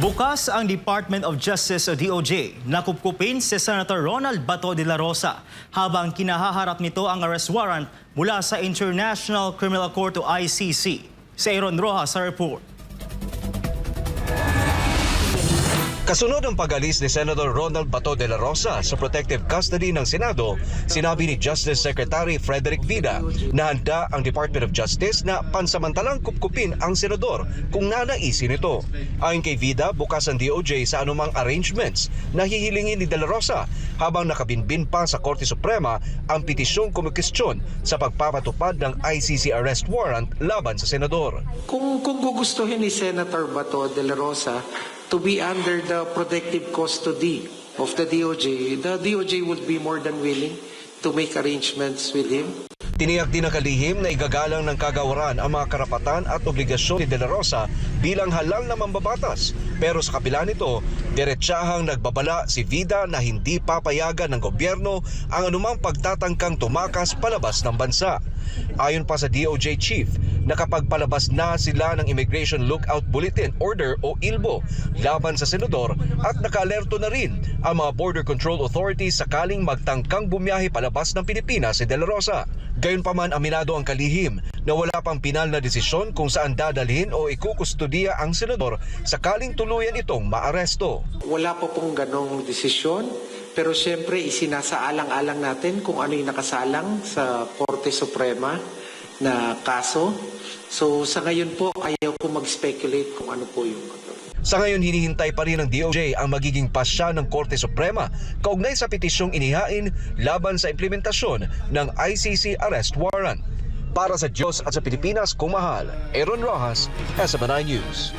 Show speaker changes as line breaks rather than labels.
Bukas ang Department of Justice o DOJ na kupkupin si Senator Ronald Bato de la Rosa habang kinahaharap nito ang arrest warrant mula sa International Criminal Court o ICC. Si Aaron Rojas sa report.
Kasunod ang pag-alis ni Senator Ronald Bato de la Rosa sa protective custody ng Senado, sinabi ni Justice Secretary Frederick Vida na handa ang Department of Justice na pansamantalang kupkupin ang senador kung nanaisin ito. Ayon kay Vida, bukas ang DOJ sa anumang arrangements na hihilingin ni de la Rosa habang nakabinbin pa sa Korte Suprema ang petisyong kumukestyon sa pagpapatupad ng ICC arrest warrant laban sa senador.
Kung gugustuhin ni Senator Bato de la Rosa to be under the protective custody of the DOJ would be more than willing to make arrangements with him.
Tiniyak din ng kalihim na igagalang ng kagawaran ang mga karapatan at obligasyon ni de la Rosa bilang halal na mambabatas. Pero sa kabila nito, diretsahang nagbabala si Vida na hindi papayagan ng gobyerno ang anumang pagtatangkang tumakas palabas ng bansa. Ayon pa sa DOJ Chief, nakapagpalabas na sila ng Immigration Lookout Bulletin Order o ILBO laban sa senador at nakaalerto na rin ang mga Border Control Authorities sakaling magtangkang bumiyahe palabas ng Pilipinas si de la Rosa. Gayunpaman, aminado ang kalihim na wala pang pinal na desisyon kung saan dadalhin o ikukustudiya ang senador sakaling tuluyan itong maaresto.
Wala po pong ganong desisyon, pero siyempre isinasaalang-alang natin kung ano yung nakasalang sa Korte Suprema na kaso. So sa ngayon po, ayaw ko mag-speculate kung ano po yung...
Sa ngayon, hinihintay pa rin ng DOJ ang magiging pasya ng Korte Suprema kaugnay sa petisyong inihain laban sa implementasyon ng ICC arrest warrant. Para sa Diyos at sa Pilipinas, kumahal, Aaron Rojas, SMNI News.